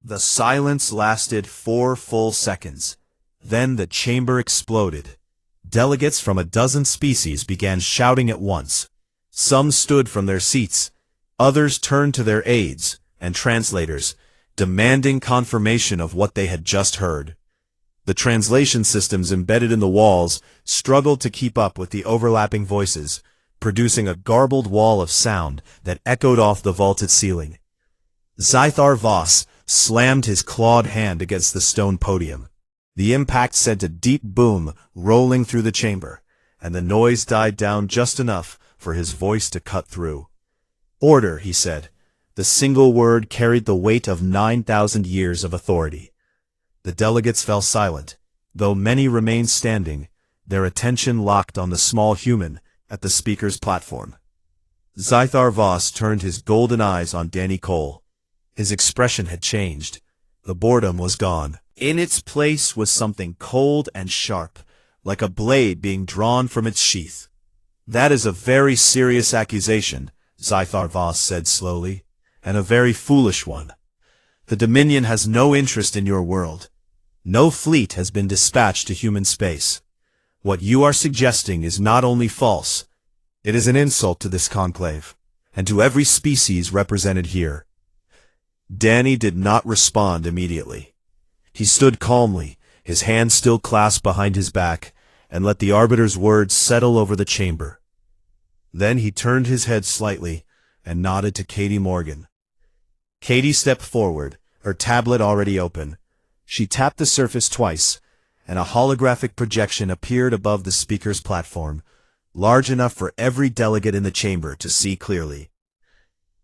The silence lasted 4 full seconds. Then the chamber exploded. Delegates from a dozen species began shouting at once. Some stood from their seats. Others turned to their aides and translators, demanding confirmation of what they had just heard. The translation systems embedded in the walls struggled to keep up with the overlapping voices, producing a garbled wall of sound that echoed off the vaulted ceiling. Zythar Voss slammed his clawed hand against the stone podium. The impact sent a deep boom rolling through the chamber, and the noise died down just enough for his voice to cut through. "Order," he said. The single word carried the weight of 9,000 years of authority. The delegates fell silent. Though many remained standing, their attention locked on the small human at the speaker's platform. Zythar Voss turned his golden eyes on Danny Cole. His expression had changed. The boredom was gone. In its place was something cold and sharp, like a blade being drawn from its sheath. "That is a very serious accusation," Zythar Voss said slowly, "and a very foolish one. The Dominion has no interest in your world. No fleet has been dispatched to human space. What you are suggesting is not only false, it is an insult to this conclave, and to every species represented here." Danny did not respond immediately. He stood calmly, his hands still clasped behind his back, and let the arbiter's words settle over the chamber. Then he turned his head slightly and nodded to Katie Morgan. Katie stepped forward, her tablet already open. She tapped the surface twice, and a holographic projection appeared above the speaker's platform, large enough for every delegate in the chamber to see clearly.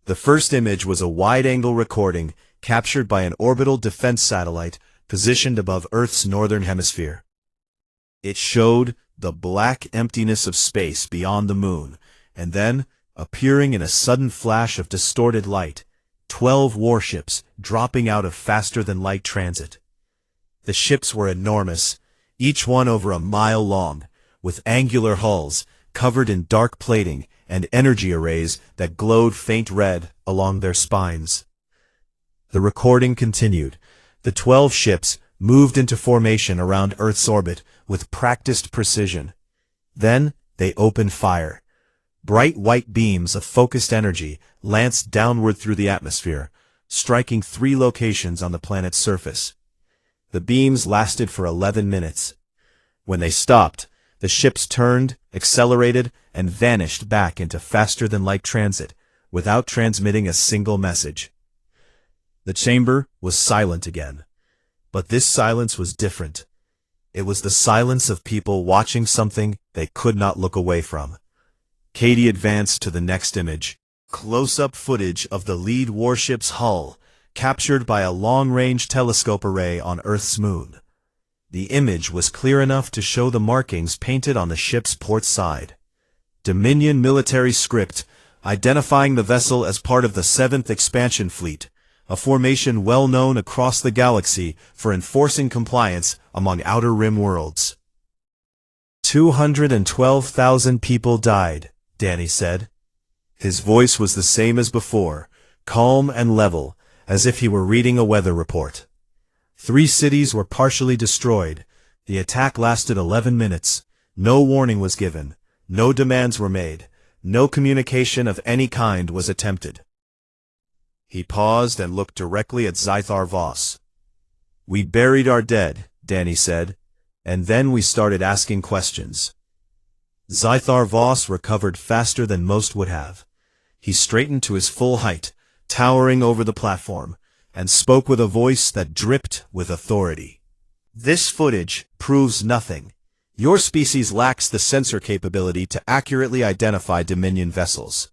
The first image was a wide-angle recording captured by an orbital defense satellite positioned above Earth's northern hemisphere. It showed the black emptiness of space beyond the moon, and then, appearing in a sudden flash of distorted light, 12 warships dropping out of faster-than-light transit. The ships were enormous, each one over a mile long, with angular hulls covered in dark plating and energy arrays that glowed faint red along their spines. The recording continued. The 12 ships moved into formation around Earth's orbit with practiced precision. Then they opened fire. Bright white beams of focused energy lanced downward through the atmosphere, striking 3 locations on the planet's surface. The beams lasted for 11 minutes. When they stopped, the ships turned, accelerated, and vanished back into faster-than-light transit, without transmitting a single message. The chamber was silent again. But this silence was different. It was the silence of people watching something they could not look away from. Katie advanced to the next image. Close-up footage of the lead warship's hull, captured by a long-range telescope array on Earth's moon. The image was clear enough to show the markings painted on the ship's port side. Dominion military script, identifying the vessel as part of the 7th Expansion Fleet, a formation well known across the galaxy for enforcing compliance among Outer Rim worlds. 212,000 people died, Danny said. His voice was the same as before, calm and level, as if he were reading a weather report. 3 cities were partially destroyed. The attack lasted 11 minutes. No warning was given. No demands were made. No communication of any kind was attempted. He paused and looked directly at Zythar Voss. "We buried our dead," Danny said, "and then we started asking questions." Zythar Voss recovered faster than most would have. He straightened to his full height, towering over the platform, and spoke with a voice that dripped with authority. "This footage proves nothing. Your species lacks the sensor capability to accurately identify Dominion vessels.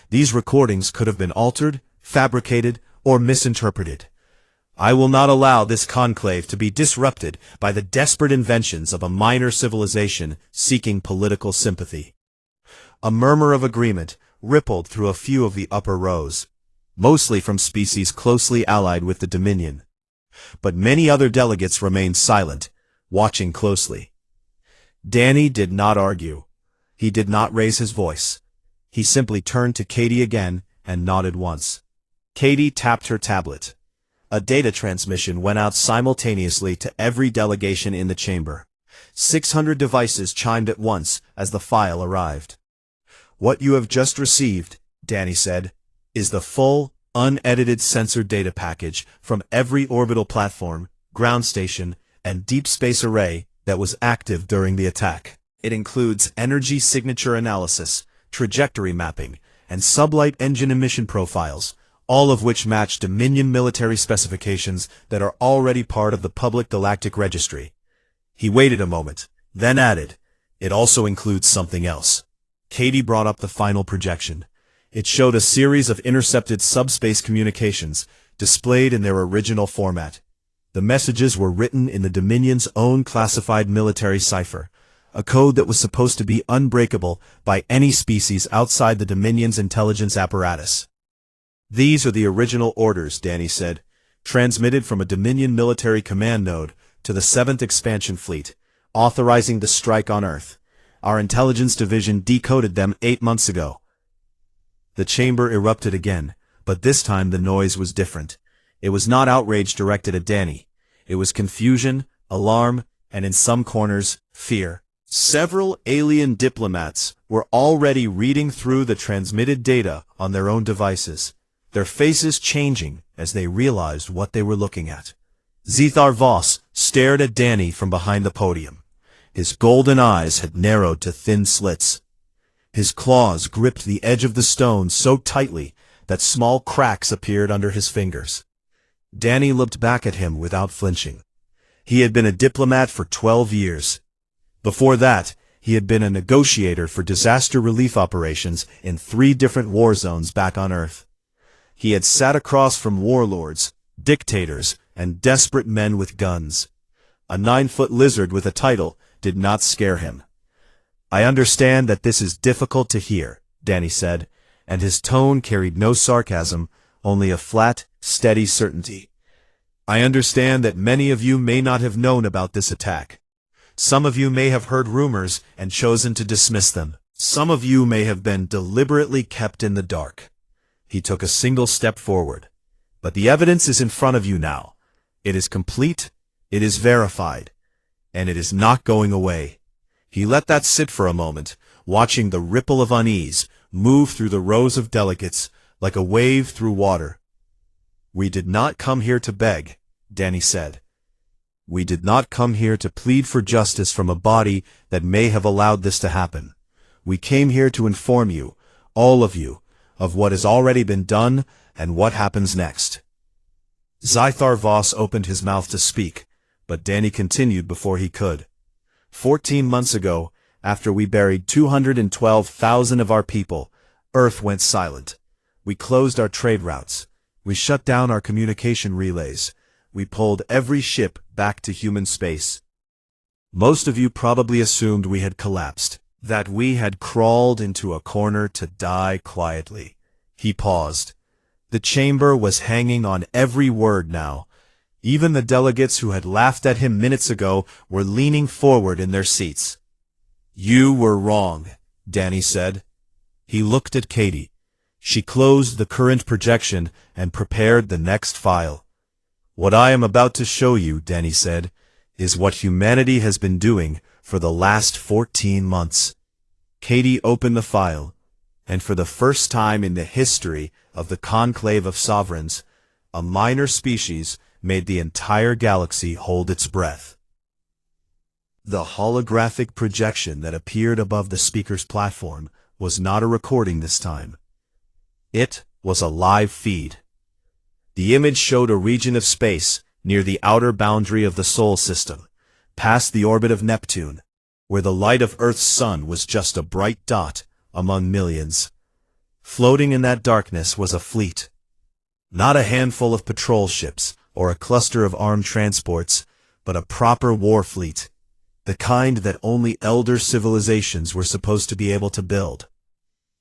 These recordings could have been altered, fabricated, or misinterpreted. I will not allow this conclave to be disrupted by the desperate inventions of a minor civilization seeking political sympathy." A murmur of agreement rippled through a few of the upper rows, mostly from species closely allied with the Dominion. But many other delegates remained silent, watching closely. Danny did not argue. He did not raise his voice. He simply turned to Katie again and nodded once. Katie tapped her tablet. A data transmission went out simultaneously to every delegation in the chamber. 600 devices chimed at once as the file arrived. "What you have just received," Danny said, "is the full, unedited censored data package from every orbital platform, ground station, and deep space array that was active during the attack. It includes energy signature analysis, trajectory mapping, and sublight engine emission profiles, all of which match Dominion military specifications that are already part of the public galactic registry." He waited a moment, then added, "It also includes something else." Katie brought up the final projection. It showed a series of intercepted subspace communications, displayed in their original format. The messages were written in the Dominion's own classified military cipher, a code that was supposed to be unbreakable by any species outside the Dominion's intelligence apparatus. "These are the original orders," Danny said, "transmitted from a Dominion military command node to the 7th Expansion Fleet, authorizing the strike on Earth. Our intelligence division decoded them 8 months ago." The chamber erupted again, but this time the noise was different. It was not outrage directed at Danny. It was confusion, alarm, and in some corners, fear. Several alien diplomats were already reading through the transmitted data on their own devices, their faces changing as they realized what they were looking at. Zethar Voss stared at Danny from behind the podium. His golden eyes had narrowed to thin slits. His claws gripped the edge of the stone so tightly that small cracks appeared under his fingers. Danny looked back at him without flinching. He had been a diplomat for 12 years. Before that, he had been a negotiator for disaster relief operations in 3 different war zones back on Earth. He had sat across from warlords, dictators, and desperate men with guns. A 9-foot lizard with a title did not scare him. "I understand that this is difficult to hear," Danny said, and his tone carried no sarcasm, only a flat, steady certainty. "I understand that many of you may not have known about this attack. Some of you may have heard rumors and chosen to dismiss them. Some of you may have been deliberately kept in the dark." He took a single step forward. "But the evidence is in front of you now. It is complete, it is verified, and it is not going away." He let that sit for a moment, watching the ripple of unease move through the rows of delegates like a wave through water. "We did not come here to beg," Danny said. "We did not come here to plead for justice from a body that may have allowed this to happen. We came here to inform you, all of you, of what has already been done and what happens next." Zethar Voss opened his mouth to speak, but Danny continued before he could. 14 months ago, after we buried 212,000 of our people, Earth went silent. We closed our trade routes. We shut down our communication relays. We pulled every ship back to human space. Most of you probably assumed we had collapsed, that we had crawled into a corner to die quietly. He paused. The chamber was hanging on every word now. Even the delegates who had laughed at him minutes ago were leaning forward in their seats. "You were wrong," Danny said. He looked at Katie. She closed the current projection and prepared the next file. "What I am about to show you," Danny said, "is what humanity has been doing for the last 14 months. Katie opened the file, and for the first time in the history of the Conclave of Sovereigns, a minor species made the entire galaxy hold its breath. The holographic projection that appeared above the speaker's platform was not a recording this time. It was a live feed. The image showed a region of space near the outer boundary of the Sol system, past the orbit of Neptune, where the light of Earth's sun was just a bright dot among millions. Floating in that darkness was a fleet. Not a handful of patrol ships or a cluster of armed transports, but a proper war fleet, the kind that only elder civilizations were supposed to be able to build.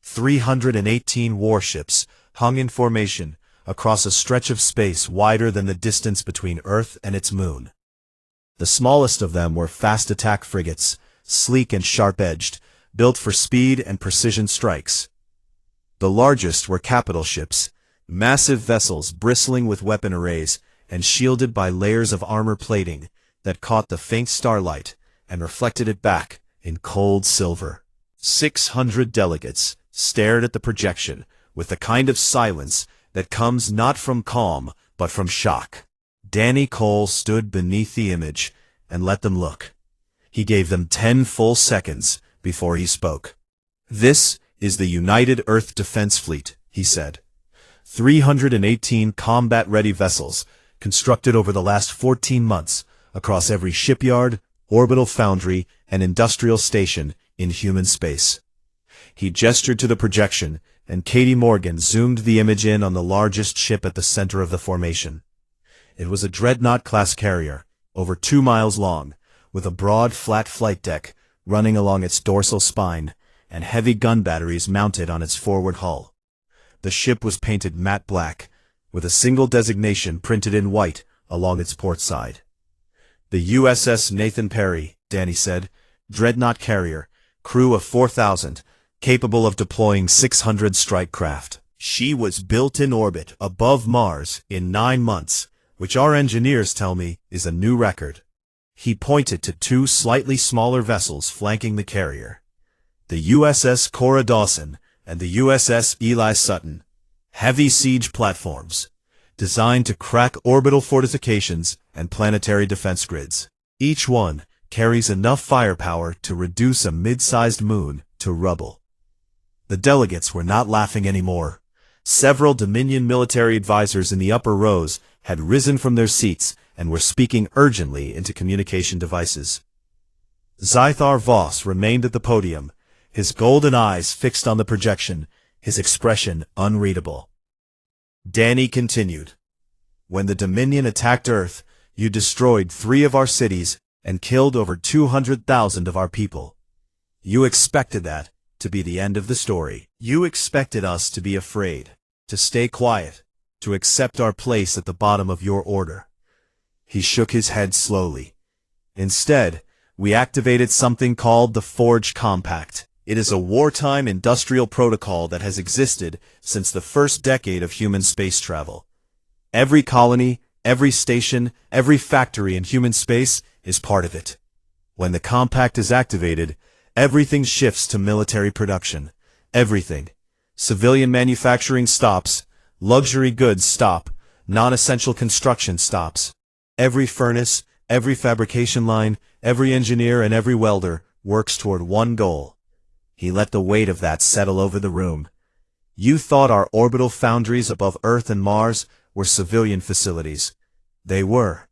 318 warships hung in formation across a stretch of space wider than the distance between Earth and its moon. The smallest of them were fast attack frigates, sleek and sharp-edged, built for speed and precision strikes. The largest were capital ships, massive vessels bristling with weapon arrays and shielded by layers of armor plating that caught the faint starlight and reflected it back in cold silver. 600 delegates stared at the projection with the kind of silence that comes not from calm but from shock. Danny Cole stood beneath the image and let them look. He gave them 10 full seconds before he spoke. "This is the United Earth Defense Fleet," he said. 318 combat-ready vessels constructed over the last 14 months across every shipyard, orbital foundry, and industrial station in human space. He gestured to the projection, and Katie Morgan zoomed the image in on the largest ship at the center of the formation. It was a Dreadnought-class carrier, over 2 miles long, with a broad, flat flight deck running along its dorsal spine, and heavy gun batteries mounted on its forward hull. The ship was painted matte black, with a single designation printed in white along its port side. "The USS Nathan Perry," Danny said, "Dreadnought carrier, crew of 4,000, capable of deploying 600 strike craft. She was built in orbit above Mars in 9 months, which our engineers tell me is a new record." He pointed to 2 slightly smaller vessels flanking the carrier. The USS Cora Dawson and the USS Eli Sutton, heavy siege platforms, designed to crack orbital fortifications and planetary defense grids. Each one carries enough firepower to reduce a mid-sized moon to rubble. The delegates were not laughing anymore. Several Dominion military advisors in the upper rows had risen from their seats and were speaking urgently into communication devices. Zythar Voss remained at the podium, his golden eyes fixed on the projection, his expression unreadable. Danny continued. "When the Dominion attacked Earth, you destroyed 3 of our cities and killed over 200,000 of our people. You expected that to be the end of the story. You expected us to be afraid, to stay quiet, to accept our place at the bottom of your order." He shook his head slowly. "Instead, we activated something called the Forge Compact. It is a wartime industrial protocol that has existed since the first decade of human space travel. Every colony, every station, every factory in human space is part of it. When the compact is activated, everything shifts to military production. Everything. Civilian manufacturing stops, luxury goods stop, non-essential construction stops. Every furnace, every fabrication line, every engineer and every welder works toward one goal." He let the weight of that settle over the room. "You thought our orbital foundries above Earth and Mars were civilian facilities. They were.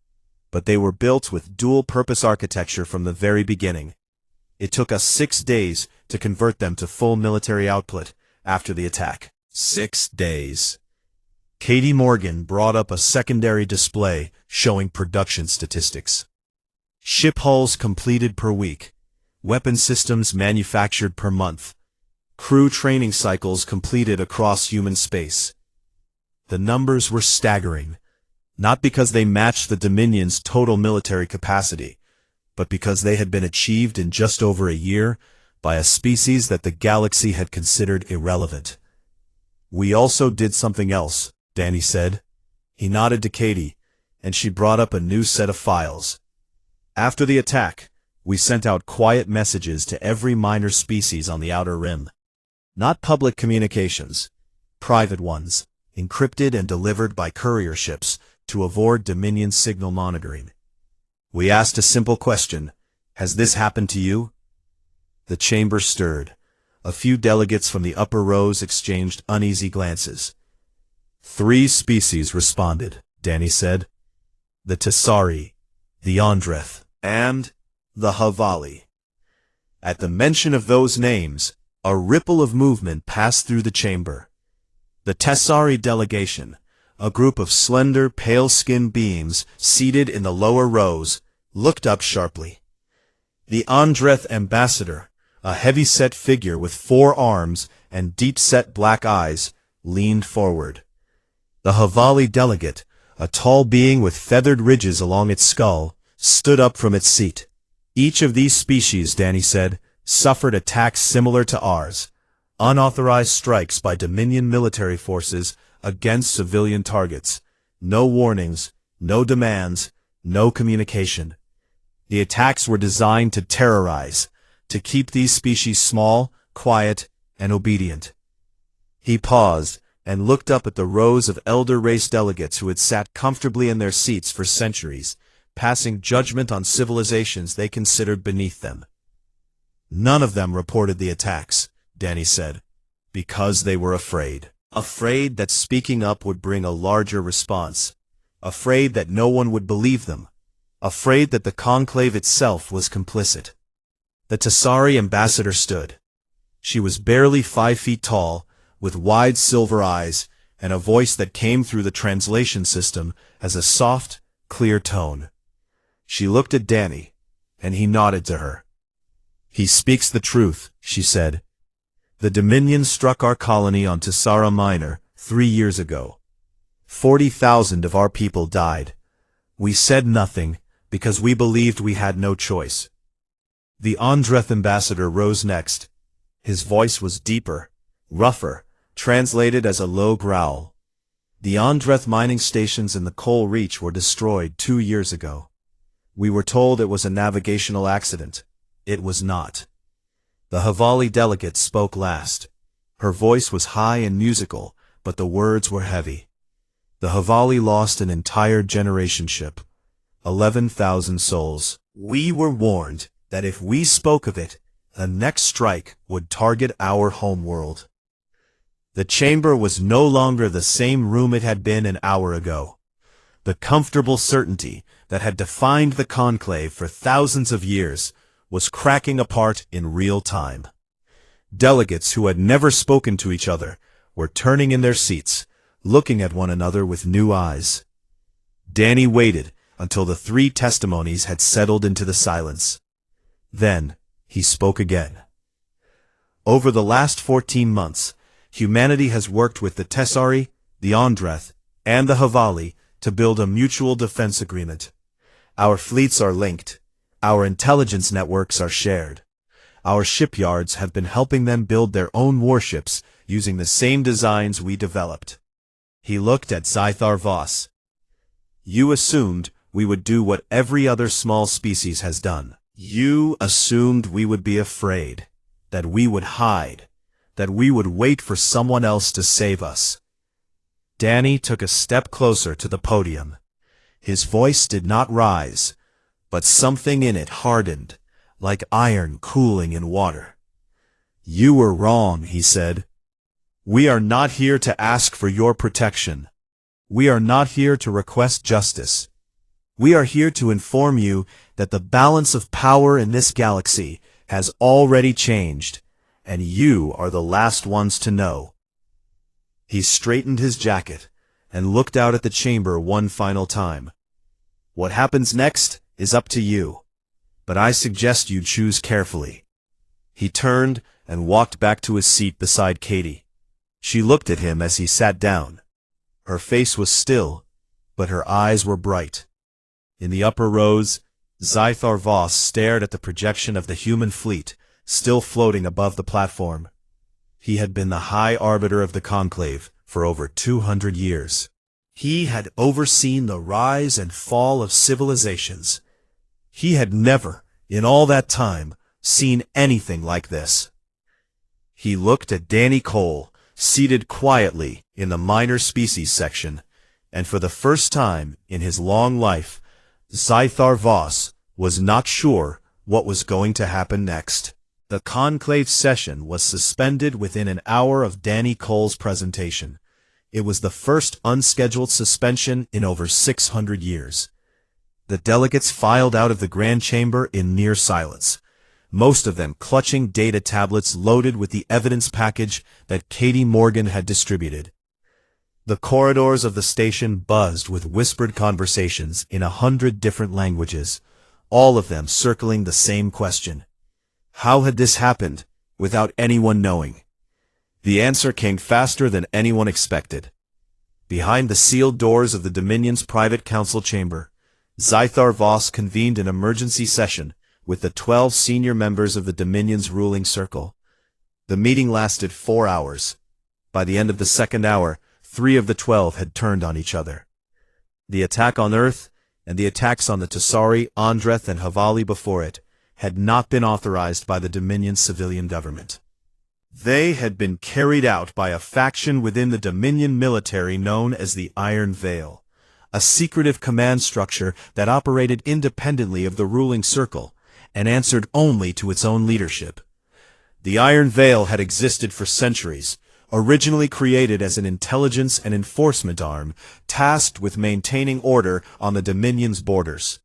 But they were built with dual-purpose architecture from the very beginning. It took us 6 days to convert them to full military output after the attack. 6 days. Katie Morgan brought up a secondary display showing production statistics. Ship hulls completed per week. Weapon systems manufactured per month. Crew training cycles completed across human space. The numbers were staggering, not because they matched the Dominion's total military capacity, but because they had been achieved in just over a year by a species that the galaxy had considered irrelevant. "We also did something else," Danny said. He nodded to Katie, and she brought up a new set of files. "After the attack, we sent out quiet messages to every minor species on the Outer Rim. Not public communications, private ones, encrypted and delivered by courier ships to avoid Dominion signal monitoring. We asked a simple question: has this happened to you?" The chamber stirred. A few delegates from the upper rows exchanged uneasy glances. 3 species responded, Danny said. The Tessari, the Ondreth, and the Havali. At the mention of those names, a ripple of movement passed through the chamber. The Tessari delegation, a group of slender, pale-skinned beings seated in the lower rows, looked up sharply. The Ondreth ambassador, a heavy-set figure with 4 arms and deep-set black eyes, leaned forward. The Havali delegate, a tall being with feathered ridges along its skull, stood up from its seat. Each of these species, Danny said, suffered attacks similar to ours, unauthorized strikes by Dominion military forces against civilian targets. No warnings, No demands, no communication. The attacks were designed to terrorize, to keep these species small, quiet, and obedient. He paused and looked up at the rows of elder race delegates who had sat comfortably in their seats for centuries, passing judgment on civilizations they considered beneath them. None of them reported the attacks, Danny said, because they were afraid. Afraid that speaking up would bring a larger response. Afraid that no one would believe them. Afraid that the conclave itself was complicit. The Tessari ambassador stood. She was barely 5 feet tall, with wide silver eyes, and a voice that came through the translation system as a soft, clear tone. She looked at Danny, and he nodded to her. "He speaks the truth," she said. "The Dominion struck our colony on Tessara Minor 3 years ago. 40,000 of our people died. We said nothing because we believed we had no choice." The Andreth ambassador rose next. His voice was deeper, rougher, translated as a low growl. "The Andreth mining stations in the Coal Reach were destroyed 2 years ago. We were told it was a navigational accident. It was not." The Havali delegate spoke last. Her voice was high and musical, but the words were heavy. "The Havali lost an entire generation ship. 11,000 souls. We were warned that if we spoke of it, the next strike would target our homeworld." The chamber was no longer the same room it had been an hour ago. The comfortable certainty that had defined the conclave for thousands of years was cracking apart in real time. Delegates who had never spoken to each other were turning in their seats, looking at one another with new eyes. Danny waited until the 3 testimonies had settled into the silence. Then he spoke again. "Over the last 14 months, humanity has worked with the Tessari, the Andreth, and the Havali to build a mutual defense agreement. Our fleets are linked. Our intelligence networks are shared. Our shipyards have been helping them build their own warships using the same designs we developed." He looked at Zythar Voss. "You assumed we would do what every other small species has done. You assumed we would be afraid, that we would hide, that we would wait for someone else to save us." Danny took a step closer to the podium. His voice did not rise, but something in it hardened, like iron cooling in water. "You were wrong," he said. "We are not here to ask for your protection. We are not here to request justice. We are here to inform you that the balance of power in this galaxy has already changed, and you are the last ones to know." He straightened his jacket and looked out at the chamber one final time. "What happens next is up to you, but I suggest you choose carefully." He turned and walked back to his seat beside Katie. She looked at him as he sat down. Her face was still, but her eyes were bright. In the upper rows, Zythar Voss stared at the projection of the human fleet, still floating above the platform. He had been the High Arbiter of the Conclave for over 200 years. He had overseen the rise and fall of civilizations. He had never, in all that time, seen anything like this. He looked at Danny Cole, seated quietly in the minor species section, and for the first time in his long life, Zythar Voss was not sure what was going to happen next. The conclave session was suspended within an hour of Danny Cole's presentation. It was the first unscheduled suspension in over 600 years. The delegates filed out of the Grand Chamber in near silence, most of them clutching data tablets loaded with the evidence package that Katie Morgan had distributed. The corridors of the station buzzed with whispered conversations in 100 different languages, all of them circling the same question. How had this happened, without anyone knowing? The answer came faster than anyone expected. Behind the sealed doors of the Dominion's private council chamber, Zythar Voss convened an emergency session with the 12 senior members of the Dominion's ruling circle. The meeting lasted 4 hours. By the end of the second hour, 3 of the 12 had turned on each other. The attack on Earth, and the attacks on the Tessari, Andreth, and Havali before it, had not been authorized by the Dominion civilian government. They had been carried out by a faction within the Dominion military known as the Iron Veil, a secretive command structure that operated independently of the ruling circle and answered only to its own leadership. The Iron Veil had existed for centuries, originally created as an intelligence and enforcement arm tasked with maintaining order on the Dominion's borders.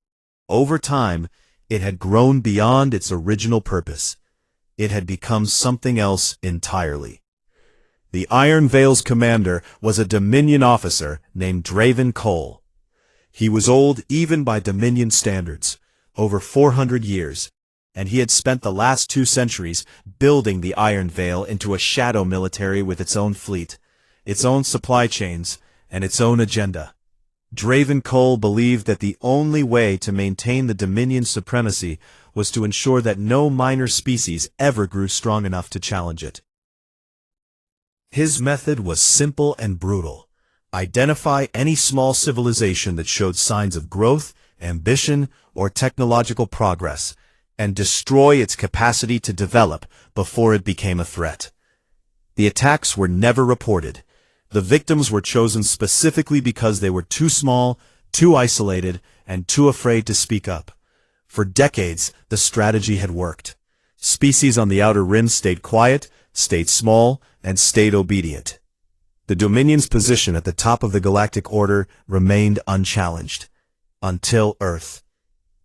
Over time, it had grown beyond its original purpose. It had become something else entirely. The Iron Veil's commander was a Dominion officer named Draven Cole. He was old even by Dominion standards, over 400 years, and he had spent the last 2 centuries building the Iron Veil into a shadow military with its own fleet, its own supply chains, and its own agenda. Draven Cole believed that the only way to maintain the Dominion supremacy was to ensure that no minor species ever grew strong enough to challenge it. His method was simple and brutal. Identify any small civilization that showed signs of growth, ambition, or technological progress, and destroy its capacity to develop before it became a threat. The attacks were never reported. The victims were chosen specifically because they were too small, too isolated, and too afraid to speak up. For decades, the strategy had worked. Species on the outer rim stayed quiet, stayed small, and stayed obedient. The Dominion's position at the top of the galactic order remained unchallenged. Until Earth.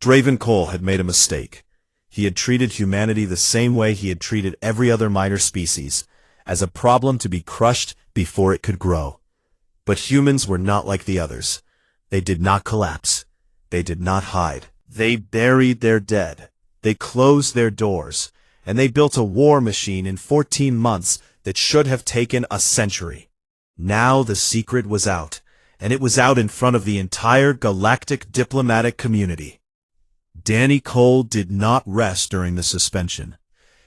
Draven Cole had made a mistake. He had treated humanity the same way he had treated every other minor species, as a problem to be crushed before it could grow. But humans were not like the others. They did not collapse. They did not hide. They buried their dead. They closed their doors. And they built a war machine in 14 months that should have taken a century. Now the secret was out, and it was out in front of the entire galactic diplomatic community. Danny Cole did not rest during the suspension.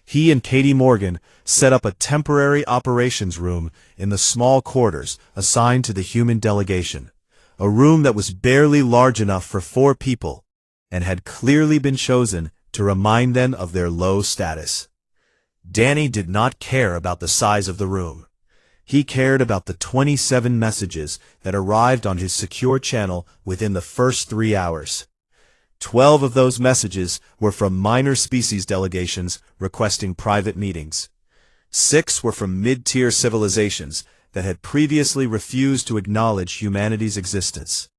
He and Katie Morgan set up a temporary operations room in the small quarters assigned to the human delegation, a room that was barely large enough for 4 people, and had clearly been chosen to remind them of their low status. Danny did not care about the size of the room. He cared about the 27 messages that arrived on his secure channel within the first 3 hours. 12 of those messages were from minor species delegations requesting private meetings. 6 were from mid-tier civilizations that had previously refused to acknowledge humanity's existence.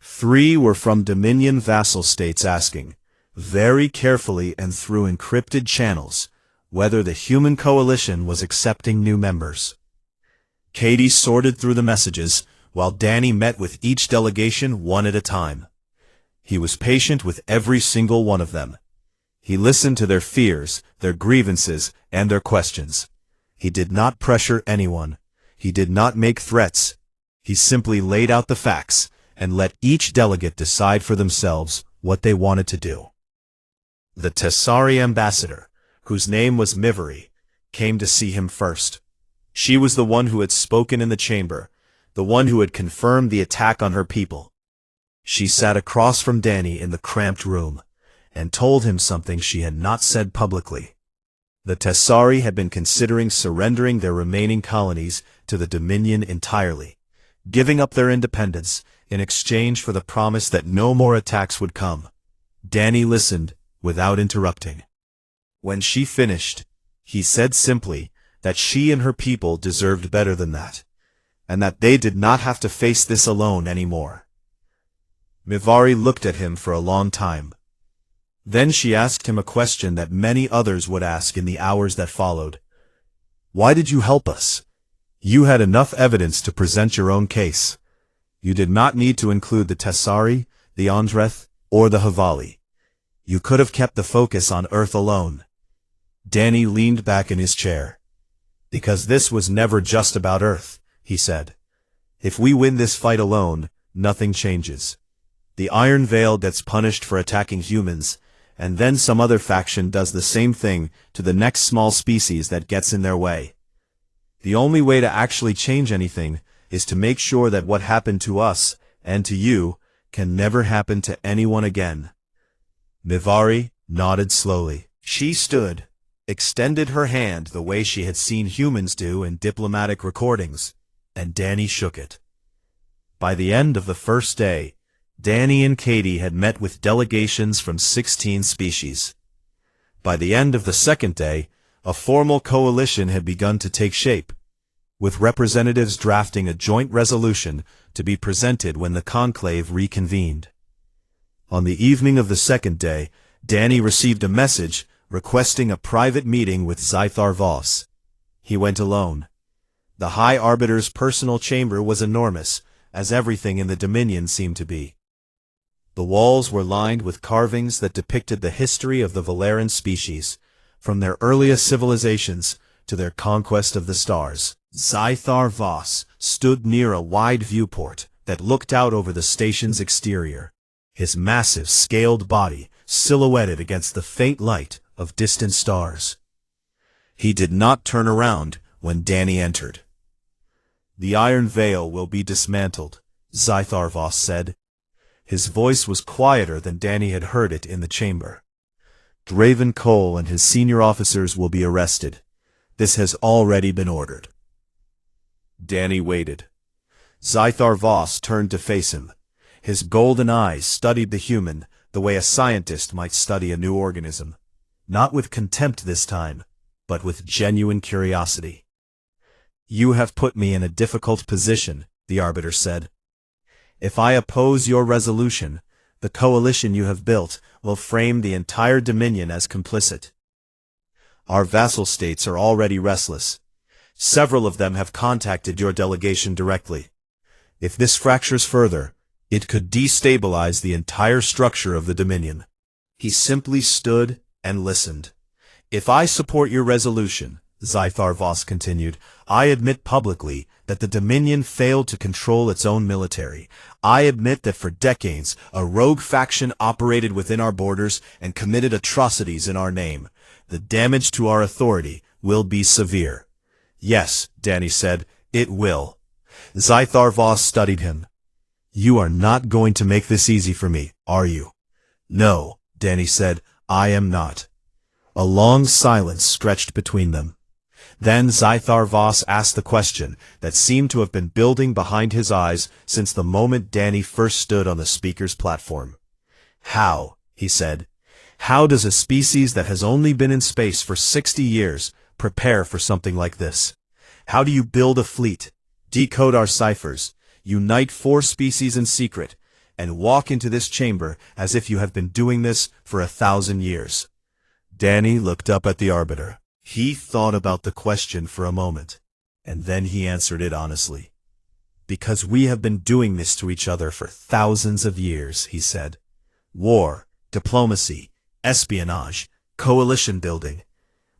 3 were from Dominion vassal states asking, very carefully and through encrypted channels, whether the human coalition was accepting new members. Katie sorted through the messages, while Danny met with each delegation one at a time. He was patient with every single one of them. He listened to their fears, their grievances, and their questions. He did not pressure anyone. He did not make threats. He simply laid out the facts and let each delegate decide for themselves what they wanted to do. The Tessari ambassador, whose name was Mivery, came to see him first. She was the one who had spoken in the chamber, the one who had confirmed the attack on her people. She sat across from Danny in the cramped room, and told him something she had not said publicly. The Tessari had been considering surrendering their remaining colonies to the Dominion entirely, giving up their independence in exchange for the promise that no more attacks would come. Danny listened without interrupting. When she finished, he said simply that she and her people deserved better than that, and that they did not have to face this alone anymore. Mivari looked at him for a long time. Then she asked him a question that many others would ask in the hours that followed. Why did you help us? You had enough evidence to present your own case. You did not need to include the Tessari, the Andreth, or the Havali. You could have kept the focus on Earth alone. Danny leaned back in his chair. Because this was never just about Earth, he said. If we win this fight alone, nothing changes. The Iron Veil gets punished for attacking humans, and then some other faction does the same thing to the next small species that gets in their way. The only way to actually change anything is to make sure that what happened to us and to you, can never happen to anyone again." Mivari nodded slowly. She stood, extended her hand the way she had seen humans do in diplomatic recordings, and Danny shook it. By the end of the first day, Danny and Katie had met with delegations from 16 species. By the end of the second day, a formal coalition had begun to take shape, with representatives drafting a joint resolution to be presented when the conclave reconvened. On the evening of the second day, Danny received a message requesting a private meeting with Zythar Voss. He went alone. The High Arbiter's personal chamber was enormous, as everything in the Dominion seemed to be. The walls were lined with carvings that depicted the history of the Valeran species, from their earliest civilizations to their conquest of the stars. Zythar Voss stood near a wide viewport that looked out over the station's exterior, his massive scaled body silhouetted against the faint light of distant stars. He did not turn around when Danny entered. "The Iron Veil will be dismantled," Zythar Voss said. His voice was quieter than Danny had heard it in the chamber. "Draven Cole and his senior officers will be arrested. This has already been ordered." Danny waited. Zythar Voss turned to face him. His golden eyes studied the human the way a scientist might study a new organism. Not with contempt this time, but with genuine curiosity. "You have put me in a difficult position," the Arbiter said. "If I oppose your resolution, the coalition you have built will frame the entire Dominion as complicit. Our vassal states are already restless. Several of them have contacted your delegation directly. If this fractures further, it could destabilize the entire structure of the Dominion." He simply stood and listened. "If I support your resolution," Zythar Voss continued, "I admit publicly that the Dominion failed to control its own military. I admit that for decades a rogue faction operated within our borders and committed atrocities in our name. The damage to our authority will be severe." "Yes," Danny said, "it will." Zythar Voss studied him. "You are not going to make this easy for me, are you?" "No," Danny said, "I am not." A long silence stretched between them. Then Zythar Voss asked the question that seemed to have been building behind his eyes since the moment Danny first stood on the speaker's platform. "How," he said, "how does a species that has only been in space for 60 years prepare for something like this? How do you build a fleet, decode our ciphers, unite 4 species in secret, and walk into this chamber as if you have been doing this for 1,000 years?" Danny looked up at the Arbiter. He thought about the question for a moment, and then he answered it honestly. "Because we have been doing this to each other for thousands of years," he said. "War, diplomacy, espionage, coalition building.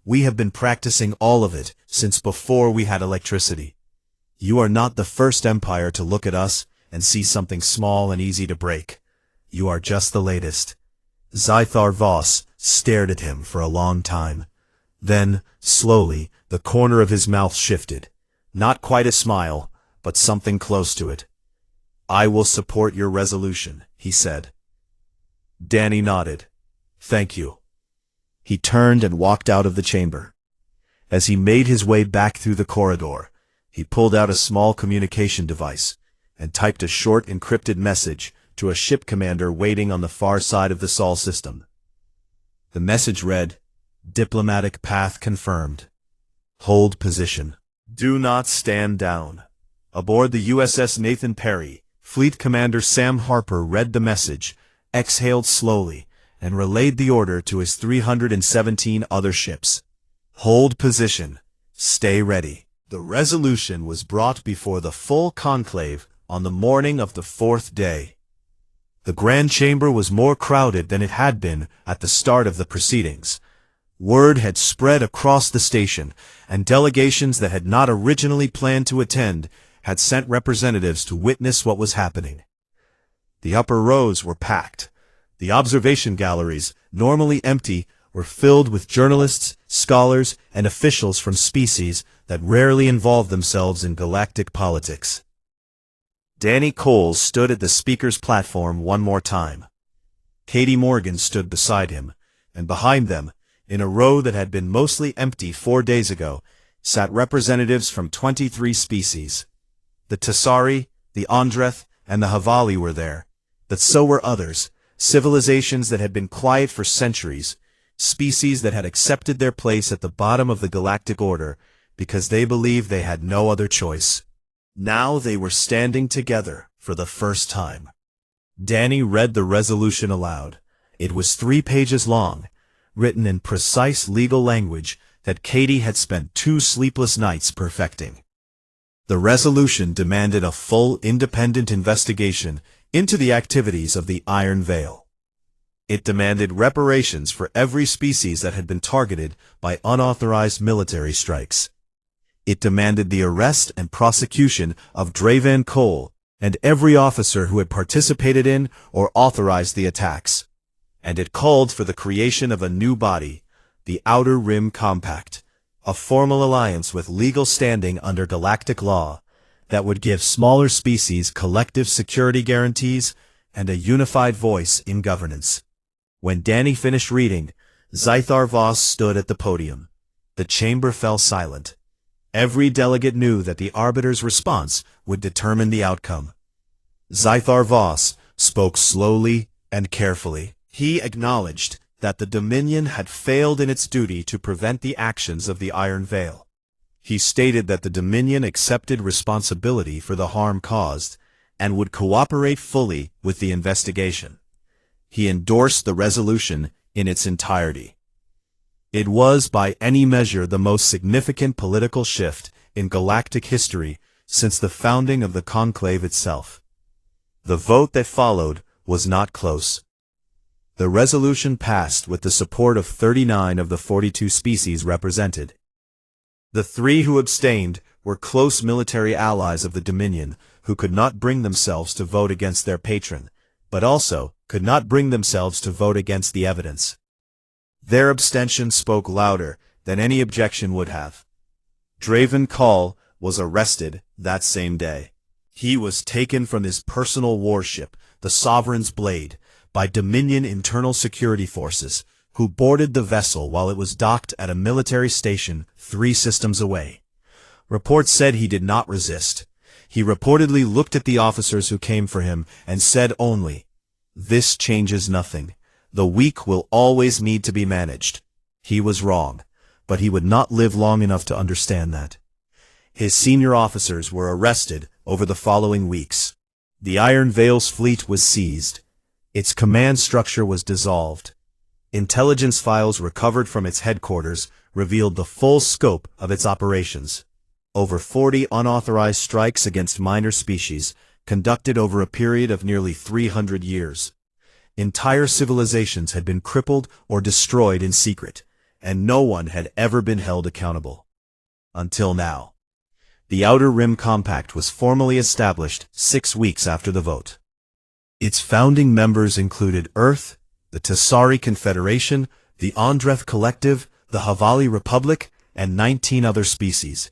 We have been practicing all of it since before we had electricity. You are not the first empire to look at us and see something small and easy to break. You are just the latest." Zythar Voss stared at him for a long time. Then, slowly, the corner of his mouth shifted. Not quite a smile, but something close to it. "I will support your resolution," he said. Danny nodded. "Thank you." He turned and walked out of the chamber. As he made his way back through the corridor, he pulled out a small communication device and typed a short encrypted message to a ship commander waiting on the far side of the Sol system. The message read, "Diplomatic path confirmed. Hold position. Do not stand down." Aboard the USS Nathan Perry, Fleet Commander Sam Harper read the message, exhaled slowly, and relayed the order to his 317 other ships. Hold position. Stay ready. The resolution was brought before the full conclave on the morning of the 4th day. The Grand Chamber was more crowded than it had been at the start of the proceedings. Word had spread across the station, and delegations that had not originally planned to attend had sent representatives to witness what was happening. The upper rows were packed. The observation galleries, normally empty, were filled with journalists, scholars, and officials from species that rarely involved themselves in galactic politics. Danny Cole stood at the speaker's platform one more time. Katie Morgan stood beside him, and behind them, in a row that had been mostly empty 4 days ago, sat representatives from 23 species. The Tessari, the Ondreth, and the Havali were there, but so were others, civilizations that had been quiet for centuries, species that had accepted their place at the bottom of the galactic order because they believed they had no other choice. Now they were standing together for the first time. Danny read the resolution aloud. It was 3 pages long, written in precise legal language that Katie had spent 2 sleepless nights perfecting. The resolution demanded a full independent investigation into the activities of the Iron Veil. It demanded reparations for every species that had been targeted by unauthorized military strikes. It demanded the arrest and prosecution of Draven Cole and every officer who had participated in or authorized the attacks. And it called for the creation of a new body, the Outer Rim Compact, a formal alliance with legal standing under galactic law that would give smaller species collective security guarantees and a unified voice in governance. When Danny finished reading, Zythar Voss stood at the podium. The chamber fell silent. Every delegate knew that the arbiter's response would determine the outcome. Zythar Voss spoke slowly and carefully. He acknowledged that the Dominion had failed in its duty to prevent the actions of the Iron Veil. He stated that the Dominion accepted responsibility for the harm caused and would cooperate fully with the investigation. He endorsed the resolution in its entirety. It was by any measure the most significant political shift in galactic history since the founding of the Conclave itself. The vote that followed was not close. The resolution passed with the support of 39 of the 42 species represented. The 3 who abstained were close military allies of the Dominion who could not bring themselves to vote against their patron, but also could not bring themselves to vote against the evidence. Their abstention spoke louder than any objection would have. Draven Cole was arrested that same day. He was taken from his personal warship, the Sovereign's Blade, by Dominion internal security forces, who boarded the vessel while it was docked at a military station 3 systems away. Reports said he did not resist. He reportedly looked at the officers who came for him and said only, "This changes nothing. The weak will always need to be managed." He was wrong, but he would not live long enough to understand that. His senior officers were arrested over the following weeks. The Iron Veil's fleet was seized. Its command structure was dissolved. Intelligence files recovered from its headquarters revealed the full scope of its operations. Over 40 unauthorized strikes against minor species, conducted over a period of nearly 300 years. Entire civilizations had been crippled or destroyed in secret, and no one had ever been held accountable. Until now. The Outer Rim Compact was formally established 6 weeks after the vote. Its founding members included Earth, the Tessari Confederation, the Ondreth Collective, the Havali Republic, and 19 other species.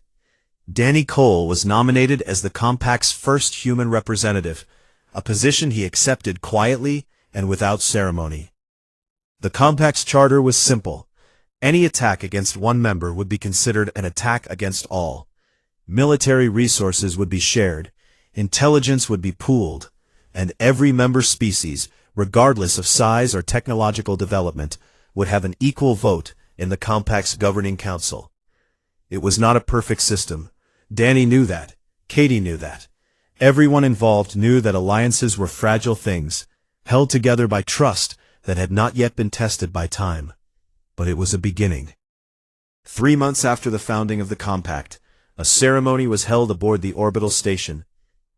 Danny Cole was nominated as the Compact's first human representative, a position he accepted quietly and without ceremony. The Compact's charter was simple. Any attack against one member would be considered an attack against all. Military resources would be shared, intelligence would be pooled, and every member species, regardless of size or technological development, would have an equal vote in the Compact's governing council. It was not a perfect system. Danny knew that. Katie knew that. Everyone involved knew that alliances were fragile things, held together by trust that had not yet been tested by time. But it was a beginning. 3 months after the founding of the Compact, a ceremony was held aboard the orbital station.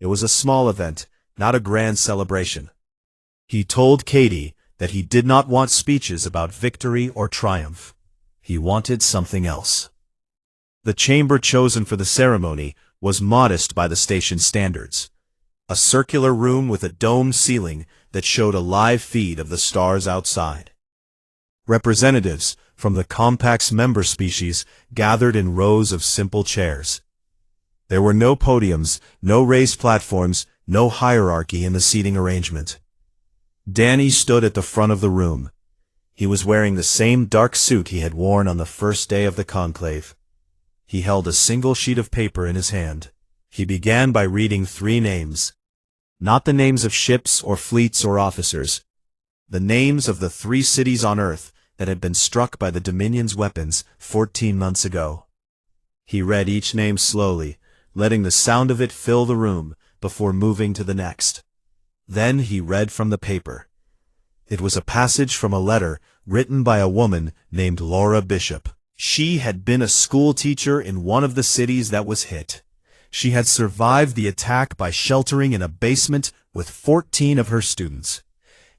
It was a small event, not a grand celebration. He told Katie that he did not want speeches about victory or triumph. He wanted something else. The chamber chosen for the ceremony was modest by the station standards. A circular room with a domed ceiling that showed a live feed of the stars outside. Representatives from the Compact's member species gathered in rows of simple chairs. There were no podiums, no raised platforms, no hierarchy in the seating arrangement. Danny stood at the front of the room. He was wearing the same dark suit he had worn on the first day of the conclave. He held a single sheet of paper in his hand. He began by reading 3 names. Not the names of ships or fleets or officers. The names of the 3 cities on Earth that had been struck by the Dominion's weapons 14 months ago. He read each name slowly, letting the sound of it fill the room before moving to the next. Then he read from the paper. It was a passage from a letter written by a woman named Laura Bishop. She had been a school teacher in one of the cities that was hit. She had survived the attack by sheltering in a basement with 14 of her students.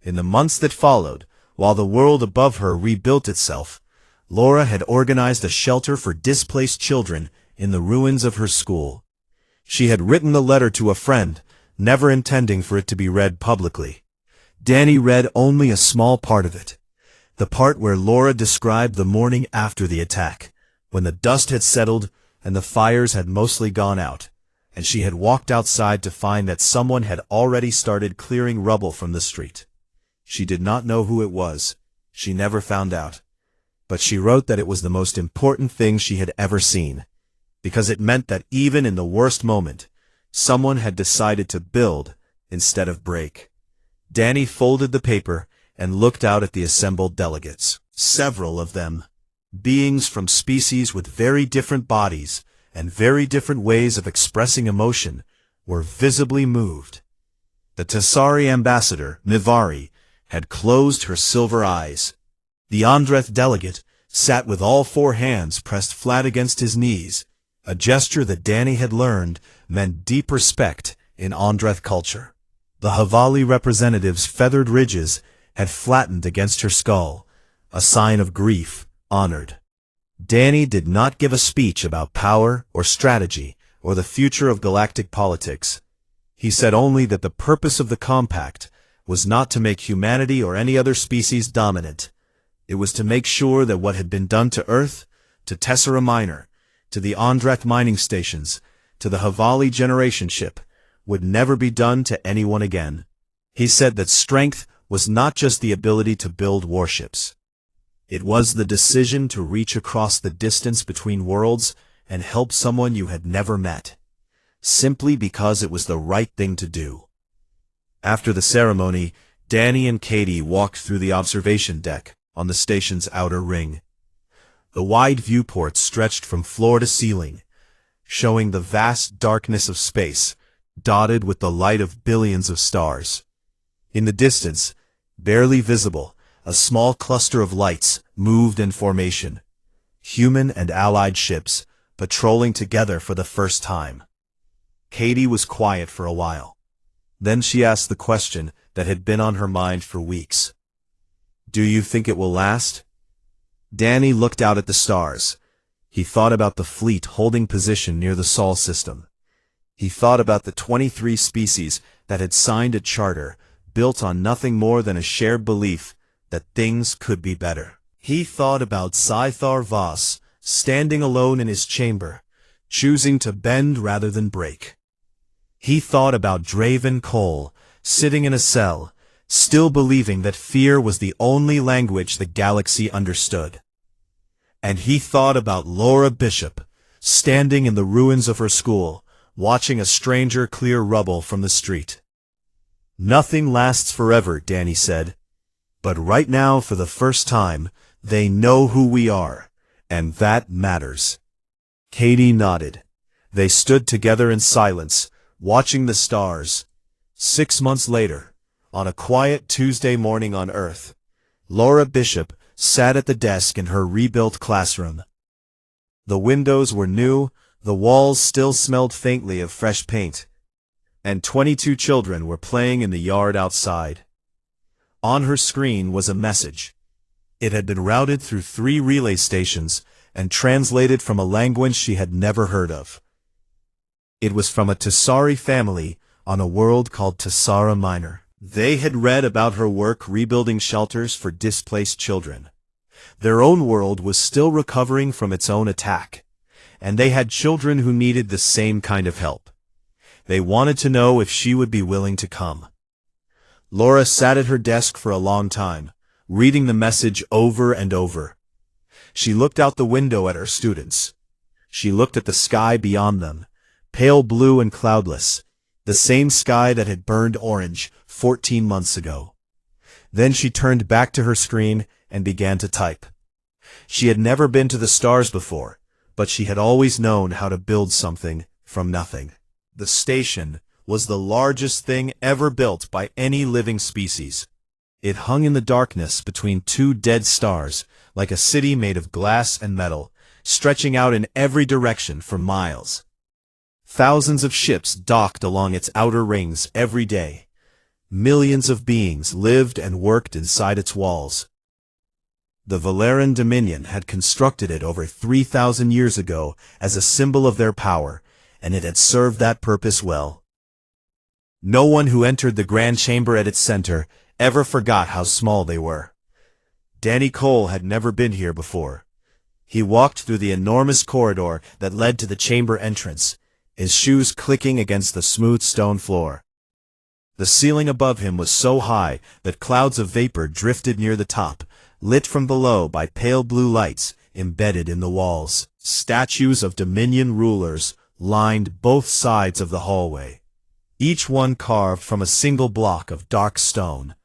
In the months that followed, while the world above her rebuilt itself, Laura had organized a shelter for displaced children in the ruins of her school. She had written the letter to a friend, never intending for it to be read publicly. Danny read only a small part of it, the part where Laura described the morning after the attack, when the dust had settled and the fires had mostly gone out, and she had walked outside to find that someone had already started clearing rubble from the street. She did not know who it was. She never found out. But she wrote that it was the most important thing she had ever seen, because it meant that even in the worst moment, someone had decided to build instead of break. Danny folded the paper and looked out at the assembled delegates. Several of them, beings from species with very different bodies and very different ways of expressing emotion, were visibly moved. The Tassari ambassador, Nivari, had closed her silver eyes. The Andreth delegate sat with all 4 hands pressed flat against his knees, a gesture that Danny had learned meant deep respect in Andreth culture. The Havali representative's feathered ridges had flattened against her skull, a sign of grief, honored. Danny did not give a speech about power or strategy or the future of galactic politics. He said only that the purpose of the compact was not to make humanity or any other species dominant. It was to make sure that what had been done to Earth, to Tessera Minor, to the Andreth mining stations, to the Havali generation ship, would never be done to anyone again. He said that strength was not just the ability to build warships. It was the decision to reach across the distance between worlds and help someone you had never met, simply because it was the right thing to do. After the ceremony, Danny and Katie walked through the observation deck on the station's outer ring. The wide viewport stretched from floor to ceiling, showing the vast darkness of space, dotted with the light of billions of stars. In the distance, barely visible, a small cluster of lights moved in formation, human and allied ships patrolling together for the first time. Katie was quiet for a while. Then she asked the question that had been on her mind for weeks. "Do you think it will last?" Danny looked out at the stars. He thought about the fleet holding position near the Sol system. He thought about the 23 species that had signed a charter built on nothing more than a shared belief that things could be better. He thought about Scythar Voss standing alone in his chamber, choosing to bend rather than break. He thought about Draven Cole, sitting in a cell, still believing that fear was the only language the galaxy understood. And he thought about Laura Bishop, standing in the ruins of her school, watching a stranger clear rubble from the street. "Nothing lasts forever," Danny said. "But right now, for the first time, they know who we are, and that matters." Katie nodded. They stood together in silence, watching the stars. 6 months later, on a quiet Tuesday morning on Earth, Laura Bishop sat at the desk in her rebuilt classroom. The windows were new, the walls still smelled faintly of fresh paint, and 22 children were playing in the yard outside. On her screen was a message. It had been routed through 3 relay stations and translated from a language she had never heard of. It was from a Tassari family on a world called Tessera Minor. They had read about her work rebuilding shelters for displaced children. Their own world was still recovering from its own attack, and they had children who needed the same kind of help. They wanted to know if she would be willing to come. Laura sat at her desk for a long time, reading the message over and over. She looked out the window at her students. She looked at the sky beyond them, pale blue and cloudless, the same sky that had burned orange 14 months ago. Then she turned back to her screen and began to type. She had never been to the stars before, but she had always known how to build something from nothing. The station was the largest thing ever built by any living species. It hung in the darkness between two dead stars, like a city made of glass and metal, stretching out in every direction for miles. Thousands of ships docked along its outer rings every day. Millions of beings lived and worked inside its walls. The Valeran Dominion had constructed it over 3,000 years ago as a symbol of their power, and it had served that purpose well. No one who entered the grand chamber at its center ever forgot how small they were. Danny Cole had never been here before. He walked through the enormous corridor that led to the chamber entrance, his shoes clicking against the smooth stone floor. The ceiling above him was so high that clouds of vapor drifted near the top, lit from below by pale blue lights embedded in the walls. Statues of Dominion rulers lined both sides of the hallway, each one carved from a single block of dark stone,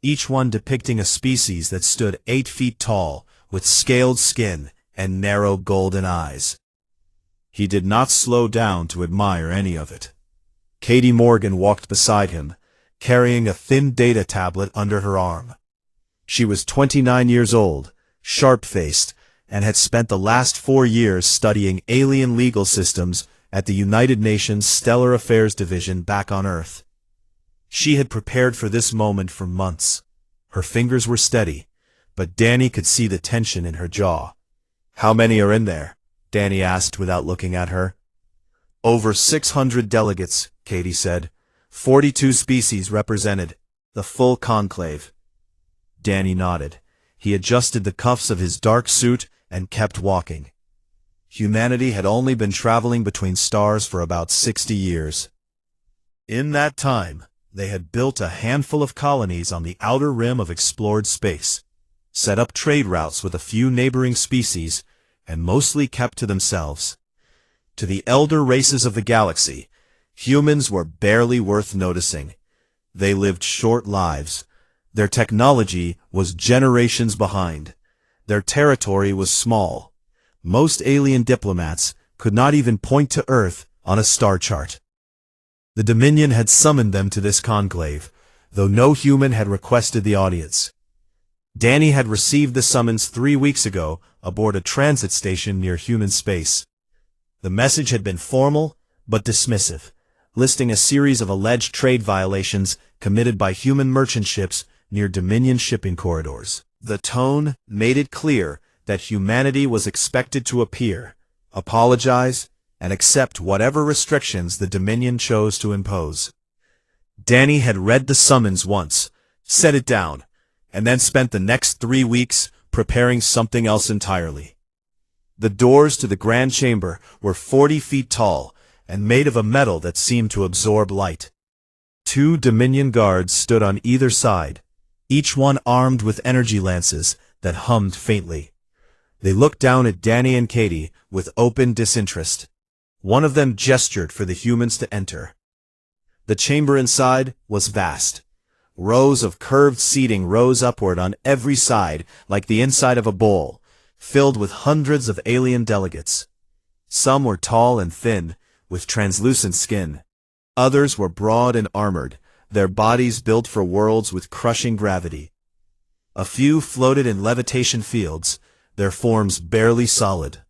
each one depicting a species that stood 8 feet tall, with scaled skin and narrow golden eyes. He did not slow down to admire any of it. Katie Morgan walked beside him, carrying a thin data tablet under her arm. She was 29 years old, sharp-faced, and had spent the last 4 years studying alien legal systems at the United Nations Stellar Affairs Division back on Earth. She had prepared for this moment for months. Her fingers were steady, but Danny could see the tension in her jaw. "How many are in there?" Danny asked without looking at her. "Over 600 delegates," Katie said. 42 species represented. The full conclave." Danny nodded. He adjusted the cuffs of his dark suit and kept walking. Humanity had only been traveling between stars for about 60 years. In that time, they had built a handful of colonies on the outer rim of explored space, set up trade routes with a few neighboring species, and mostly kept to themselves. To the elder races of the galaxy, humans were barely worth noticing. They lived short lives. Their technology was generations behind. Their territory was small. Most alien diplomats could not even point to Earth on a star chart. The Dominion had summoned them to this conclave, though no human had requested the audience. Danny had received the summons 3 weeks ago aboard a transit station near human space. The message had been formal, but dismissive, listing a series of alleged trade violations committed by human merchant ships near Dominion shipping corridors. The tone made it clear that humanity was expected to appear, apologize, and accept whatever restrictions the Dominion chose to impose. Danny had read the summons once, set it down, and then spent the next 3 weeks preparing something else entirely. The doors to the grand chamber were 40 feet tall and made of a metal that seemed to absorb light. 2 Dominion guards stood on either side, each one armed with energy lances that hummed faintly. They looked down at Danny and Katie with open disinterest. One of them gestured for the humans to enter. The chamber inside was vast. Rows of curved seating rose upward on every side like the inside of a bowl, filled with hundreds of alien delegates. Some were tall and thin, with translucent skin. Others were broad and armored, their bodies built for worlds with crushing gravity. A few floated in levitation fields, their forms barely solid.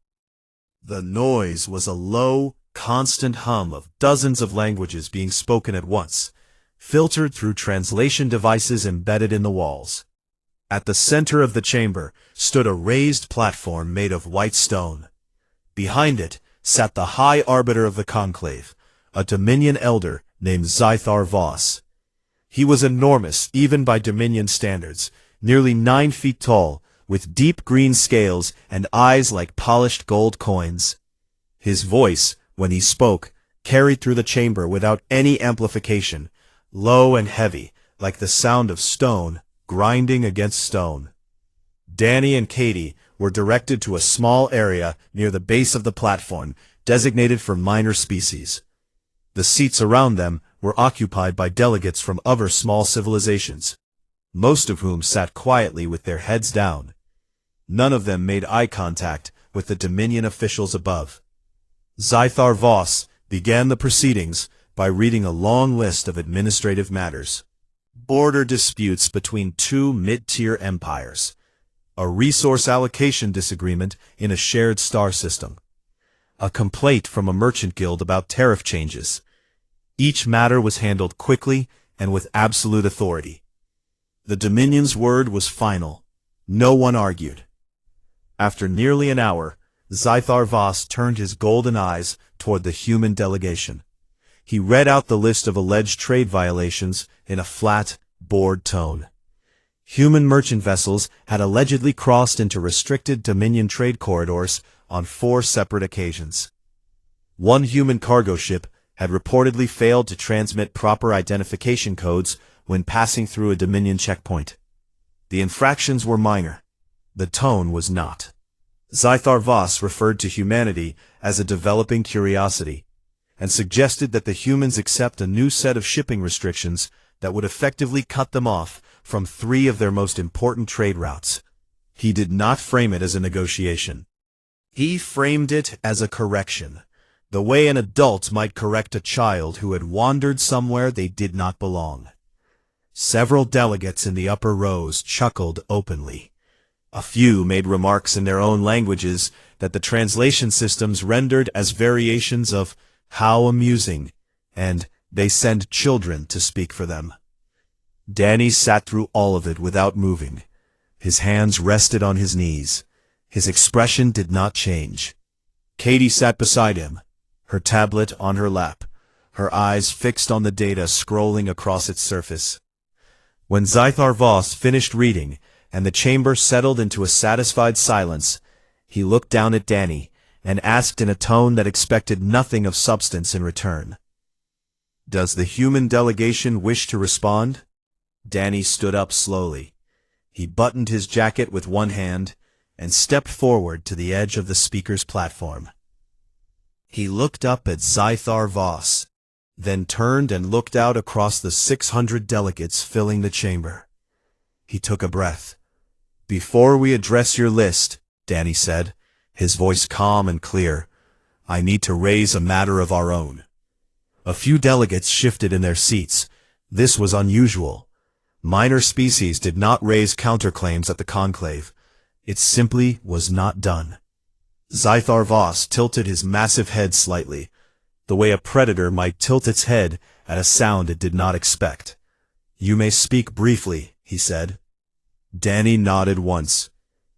The noise was a low, constant hum of dozens of languages being spoken at once, filtered through translation devices embedded in the walls. At the center of the chamber stood a raised platform made of white stone. Behind it sat the High Arbiter of the Conclave, a Dominion elder named Zythar Voss. He was enormous even by Dominion standards, nearly 9 feet tall, with deep green scales and eyes like polished gold coins. His voice, when he spoke, carried through the chamber without any amplification, low and heavy, like the sound of stone grinding against stone. Danny and Katie were directed to a small area near the base of the platform, designated for minor species. The seats around them were occupied by delegates from other small civilizations, most of whom sat quietly with their heads down. None of them made eye contact with the Dominion officials above. Zythar Voss began the proceedings by reading a long list of administrative matters. Border disputes between two mid-tier empires. A resource allocation disagreement in a shared star system. A complaint from a merchant guild about tariff changes. Each matter was handled quickly and with absolute authority. The Dominion's word was final. No one argued. After nearly an hour, Zythar Voss turned his golden eyes toward the human delegation. He read out the list of alleged trade violations in a flat, bored tone. Human merchant vessels had allegedly crossed into restricted Dominion trade corridors on 4 separate occasions. One human cargo ship had reportedly failed to transmit proper identification codes when passing through a Dominion checkpoint. The infractions were minor. The tone was not. Zythar Voss referred to humanity as a developing curiosity, and suggested that the humans accept a new set of shipping restrictions that would effectively cut them off from 3 of their most important trade routes. He did not frame it as a negotiation. He framed it as a correction, the way an adult might correct a child who had wandered somewhere they did not belong. Several delegates in the upper rows chuckled openly. A few made remarks in their own languages that the translation systems rendered as variations of "how amusing" and "they send children to speak for them." Danny sat through all of it without moving. His hands rested on his knees. His expression did not change. Katie sat beside him, her tablet on her lap, her eyes fixed on the data scrolling across its surface. When Zythar Voss finished reading, and the chamber settled into a satisfied silence, he looked down at Danny and asked in a tone that expected nothing of substance in return. "Does the human delegation wish to respond?" Danny stood up slowly. He buttoned his jacket with one hand and stepped forward to the edge of the speaker's platform. He looked up at Zythar Voss, then turned and looked out across the 600 delegates filling the chamber. He took a breath. "Before we address your list," Danny said, his voice calm and clear, "I need to raise a matter of our own." A few delegates shifted in their seats. This was unusual. Minor species did not raise counterclaims at the conclave. It simply was not done. Zythar Voss tilted his massive head slightly, the way a predator might tilt its head at a sound it did not expect. "You may speak briefly," he said. Danny nodded once.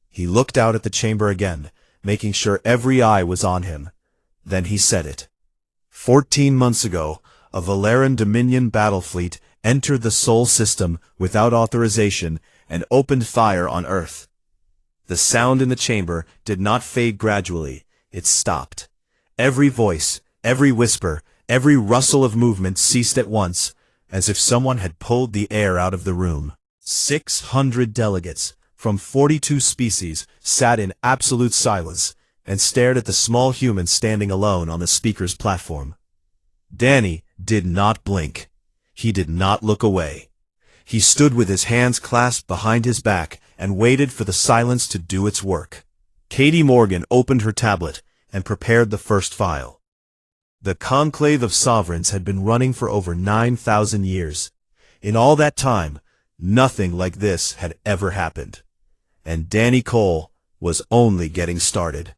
He looked out at the chamber again, making sure every eye was on him. Then he said it. 14 months ago, a Valeran Dominion battle fleet entered the Sol system without authorization and opened fire on Earth. The sound in the chamber did not fade gradually. It stopped. Every voice, every whisper, every rustle of movement ceased at once, as if someone had pulled the air out of the room. 600 delegates from 42 species sat in absolute silence and stared at the small human standing alone on the speaker's platform. Danny did not blink. He did not look away. He stood with his hands clasped behind his back and waited for the silence to do its work. Katie Morgan opened her tablet and prepared the first file. The conclave of sovereigns had been running for over 9,000 years. In all that time, nothing like this had ever happened. And Danny Cole was only getting started.